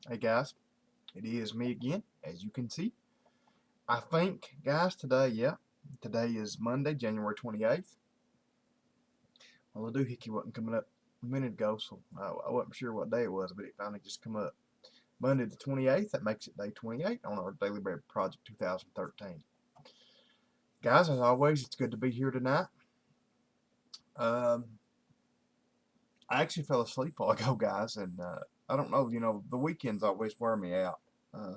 Hey guys, it is me again, as you can see. I think, guys, today is Monday, January 28th. Well, the doohickey wasn't coming up a minute ago, so I wasn't sure what day it was, but it finally just come up. Monday the 28th, that makes it day 28 on our Daily Bread Project 2013. Guys, as always, it's good to be here tonight. Um, I actually fell asleep a while ago, guys, and I don't know, the weekends always wear me out.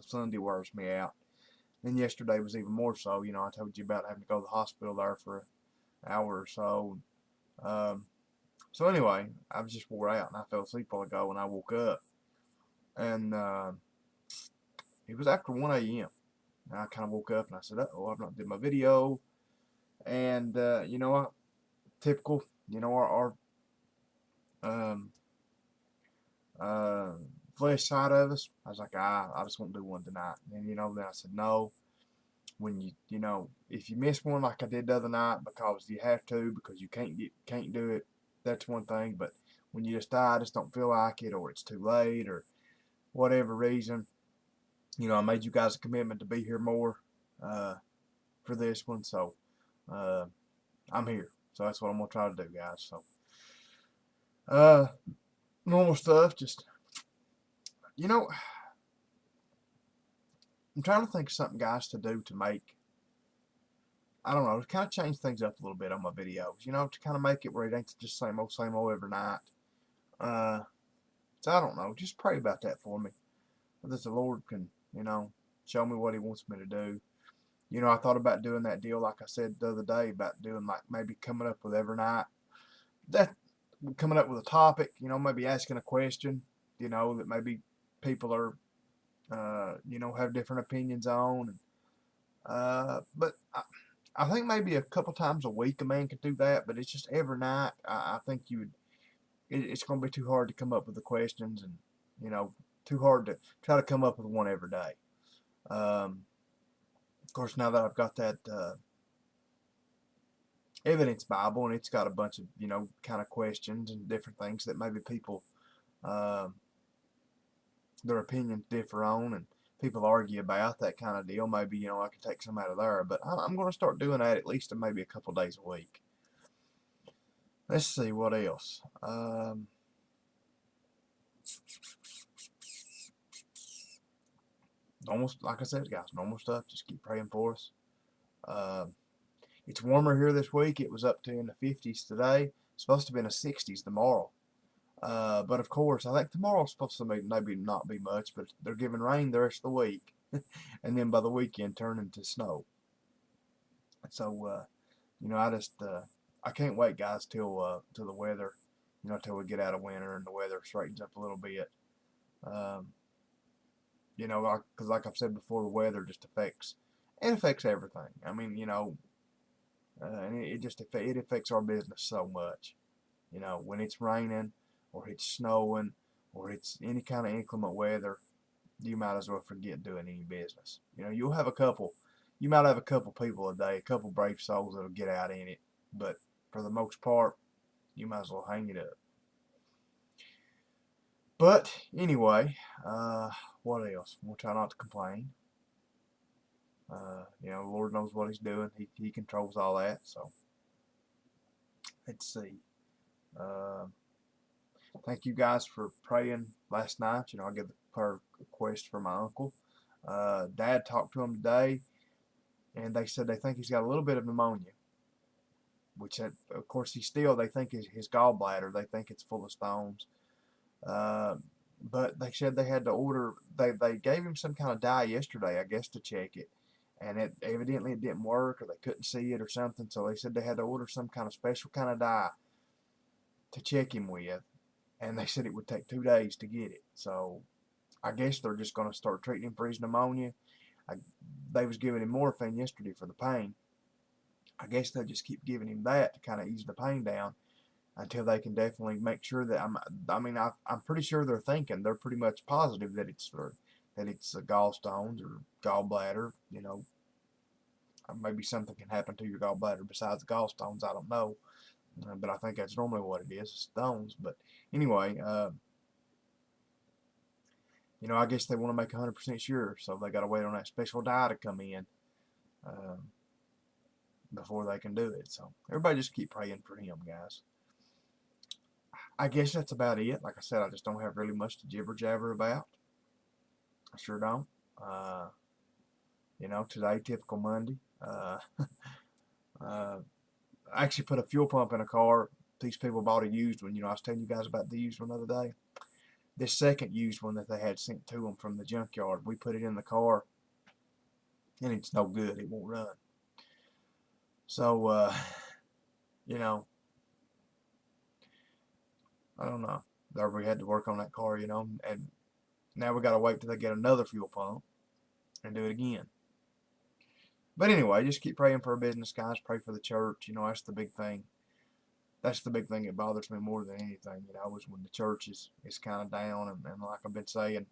Sunday wears me out. Then yesterday was even more so. I told you about having to go to the hospital there for an hour or so. Um, so anyway, I was just wore out and I fell asleep a while ago and I woke up. And it was after 1 a.m. And I kind of woke up and I said, oh, I've not did my video. And, typical, our um, uh, flesh side of us. I was like, I just won't do one tonight. And, then I said, no. When if you miss one like I did the other night because you have to, because you can't do it, that's one thing. But when you I just don't feel like it, or it's too late, or whatever reason, I made you guys a commitment to be here more for this one, so uh, I'm here. So that's what I'm gonna try to do, guys. So uh, normal stuff, just you know, I'm trying to think of something, guys, to do to make, I don't know, to kind of change things up a little bit on my videos, to kind of make it where it ain't just same old every night. So I don't know, just pray about that for me, that the Lord can, show me what He wants me to do. I thought about doing that deal, like I said the other day, about doing like maybe coming up with every night, that coming up with a topic, maybe asking a question, that maybe people are, have different opinions on. But I think maybe a couple times a week a man could do that, but it's just every night. I think it's going to be too hard to come up with the questions, and too hard to try to come up with one every day. Of course, now that I've got that evidence Bible, and it's got a bunch of kind of questions and different things that maybe people their opinions differ on, and people argue about, that kind of deal. Maybe I can take some out of there, but I'm going to start doing that at least maybe a couple days a week. Let's see what else. Almost like I said, guys, normal stuff. Just keep praying for us. It's warmer here this week. It was up to in the 50s today. It's supposed to be in the 60s tomorrow. But of course, I think tomorrow's supposed to maybe not be much, but they're giving rain the rest of the week, and then by the weekend turn into snow. So I can't wait, guys, till the weather, till we get out of winter and the weather straightens up a little bit. Um, because like I've said before, the weather just affects everything. I mean, and it affects our business so much. When it's raining, or it's snowing, or it's any kind of inclement weather, you might as well forget doing any business. You might have a couple people a day, a couple brave souls that'll get out in it, but for the most part, you might as well hang it up. But anyway, what else? We'll try not to complain. The Lord knows what He's doing. He controls all that. So let's see. Thank you guys for praying last night. I get the prayer request for my uncle. Dad talked to him today, and they said they think he's got a little bit of pneumonia, which of course they think his gallbladder, they think it's full of stones. But they said they had to order, they gave him some kind of dye yesterday, I guess, to check it. And evidently it didn't work, or they couldn't see it or something. So they said they had to order some kind of special kind of dye to check him with. And they said it would take 2 days to get it. So I guess they're just going to start treating him for his pneumonia. They was giving him morphine yesterday for the pain. I guess they'll just keep giving him that to kind of ease the pain down until they can definitely make sure that I'm pretty sure they're pretty much positive that it's gallstones or gallbladder. Maybe something can happen to your gallbladder besides gallstones. I don't know, but I think that's normally what it is, stones. But anyway, I guess they want to make 100% sure, so they got to wait on that special dye to come in before they can do it. So everybody just keep praying for him, guys. I guess that's about it. Like I said, I just don't have really much to jibber jabber about. I sure don't. Today, typical Monday. I actually put a fuel pump in a car. These people bought a used one. I was telling you guys about the used one the other day. This second used one that they had sent to them from the junkyard, we put it in the car, and it's no good. It won't run. So, I don't know. There we had to work on that car, and now we got to wait till they get another fuel pump and do it again. But anyway, just keep praying for our business, guys. Pray for the church. That's the big thing. That's the big thing that bothers me more than anything, is when the church is kind of down, and like I've been saying,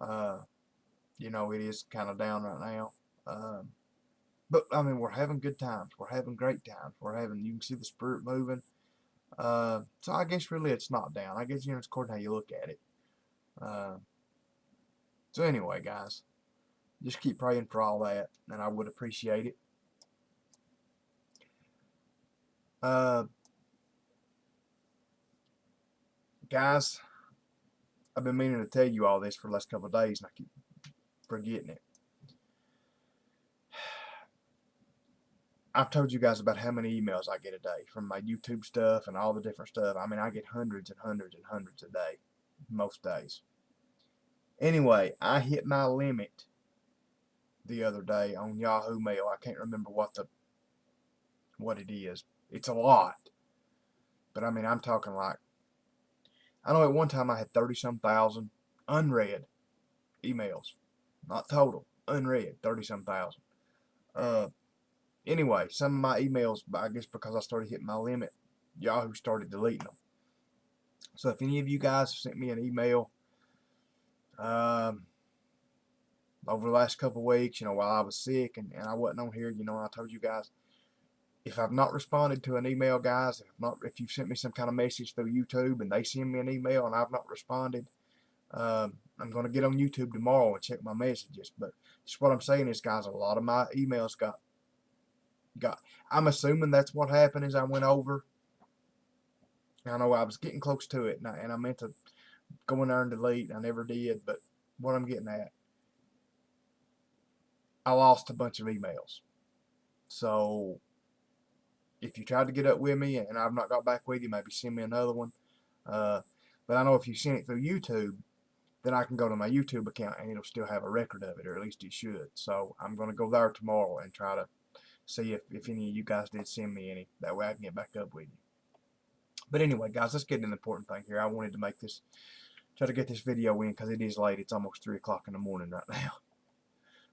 it is kind of down right now. But I mean, we're having good times. We're having great times. You can see the Spirit moving. So I guess really it's not down. I guess, it's according to how you look at it. So anyway, guys, just keep praying for all that, and I would appreciate it. Guys, I've been meaning to tell you all this for the last couple of days, and I keep forgetting it. I've told you guys about how many emails I get a day from my YouTube stuff and all the different stuff. I mean, I get hundreds and hundreds and hundreds a day, most days. Anyway, I hit my limit the other day on Yahoo Mail. I can't remember what it is. It's a lot. But I mean, I'm talking like, I know at one time I had 30-some thousand unread emails. Not total, unread, 30-some thousand. Anyway, some of my emails, I guess because I started hitting my limit, Yahoo started deleting them. So if any of you guys have sent me an email over the last couple of weeks, while I was sick and I wasn't on here, I told you guys, if I've not responded to an email, guys, if you've sent me some kind of message through YouTube and they send me an email and I've not responded, I'm going to get on YouTube tomorrow and check my messages. But just what I'm saying is, guys, a lot of my emails got I'm assuming that's what happened as I went over. I know I was getting close to it, and I meant to go in there and delete. I never did, but what I'm getting at, I lost a bunch of emails. So if you tried to get up with me and I've not got back with you, maybe send me another one. But I know if you send it through YouTube, then I can go to my YouTube account and it'll still have a record of it, or at least it should. So I'm going to go there tomorrow and try to see if any of you guys did send me any. That way I can get back up with you. But anyway, guys, let's get to the important thing here. I wanted to try to get this video in because it is late. It's almost 3 o'clock in the morning right now.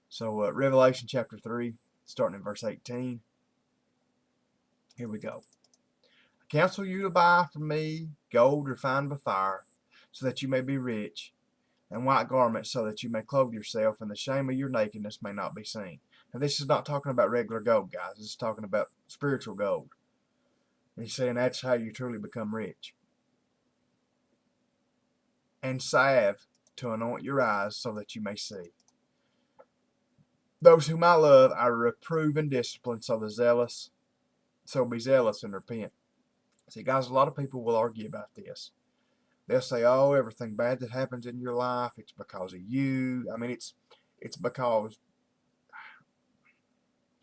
So Revelation chapter 3, starting in verse 18. Here we go. I counsel you to buy from me gold refined by fire, so that you may be rich, and white garments, so that you may clothe yourself, and the shame of your nakedness may not be seen. Now, this is not talking about regular gold, guys. This is talking about spiritual gold. And he's saying that's how you truly become rich. And salve to anoint your eyes, so that you may see. Those whom I love, I reprove and discipline, so be zealous and repent. See, guys, a lot of people will argue about this. They'll say, oh, everything bad that happens in your life, it's because of you. I mean, it's because,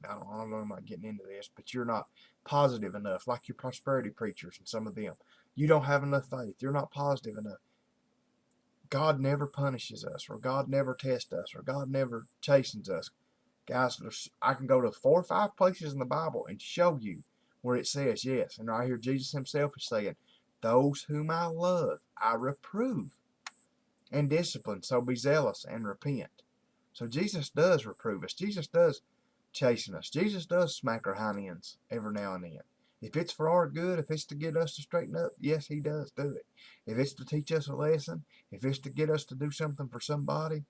I don't know, I'm not getting into this, but you're not positive enough, like your prosperity preachers and some of them. You don't have enough faith. You're not positive enough. God never punishes us, or God never tests us, or God never chastens us. Guys, I can go to 4 or 5 places in the Bible and show you where it says yes. And right here, Jesus himself is saying, those whom I love, I reprove and discipline. So be zealous and repent. So Jesus does reprove us. Jesus does chasten us. Jesus does smack our hind ends every now and then. If it's for our good, if it's to get us to straighten up, yes, he does do it. If it's to teach us a lesson, if it's to get us to do something for somebody,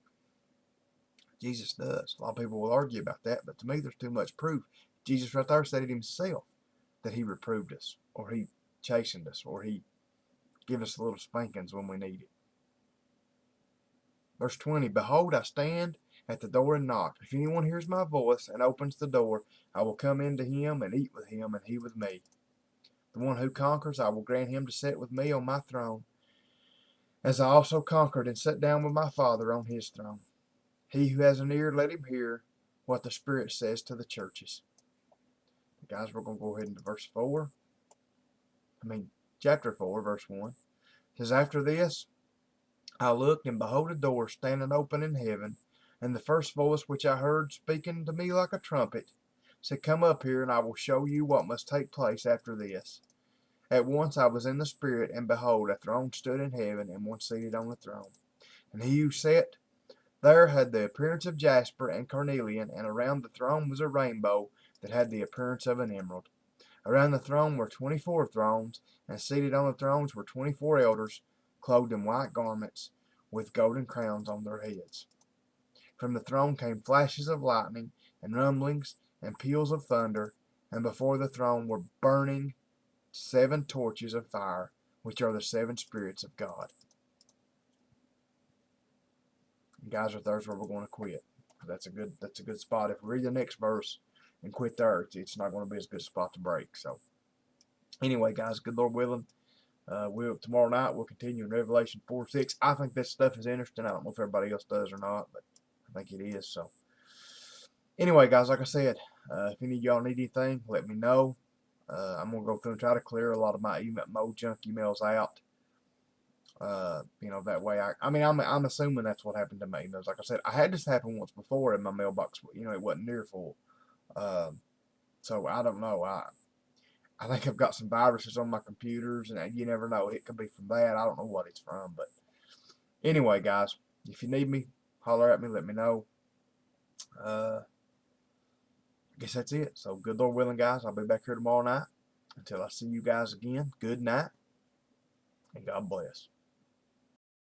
Jesus does. A lot of people will argue about that, but to me there's too much proof. Jesus right there said it himself, that he reproved us, or he chastened us, or he give us little spankings when we need it. Verse 20, behold, I stand at the door and knock. If anyone hears my voice and opens the door, I will come into him and eat with him, and he with me. The one who conquers, I will grant him to sit with me on my throne, as I also conquered and sat down with my Father on his throne. He who has an ear, let him hear what the Spirit says to the churches. Guys, we're going to go ahead into chapter 4, verse 1. It says, after this, I looked, and behold, a door standing open in heaven, and the first voice which I heard speaking to me like a trumpet said, come up here, and I will show you what must take place after this. At once I was in the Spirit, and behold, a throne stood in heaven, and one seated on the throne. And he who sat there had the appearance of jasper and carnelian, and around the throne was a rainbow that had the appearance of an emerald. Around the throne were 24 thrones, and seated on the thrones were 24 elders, clothed in white garments, with golden crowns on their heads. From the throne came flashes of lightning, and rumblings, and peals of thunder, and before the throne were burning 7 torches of fire, which are the 7 spirits of God. And guys, there's where we're going to quit. That's a good spot. If we read the next verse and quit there, it's not going to be as good a spot to break. So anyway, guys, good Lord willing, tomorrow night we'll continue in Revelation 4:6. I think this stuff is interesting. I don't know if everybody else does or not, but I think it is. So anyway, guys, like I said, if any of y'all need anything, let me know. I'm going to go through and try to clear a lot of my junk emails out. That way I'm assuming that's what happened to my emails. Like I said, I had this happen once before in my mailbox. It wasn't near full. So I don't know. I think I've got some viruses on my computers, and you never know. It could be from that. I don't know what it's from. But anyway, guys, if you need me, holler at me. Let me know. I guess that's it. So good Lord willing, guys, I'll be back here tomorrow night. Until I see you guys again, good night, and God bless.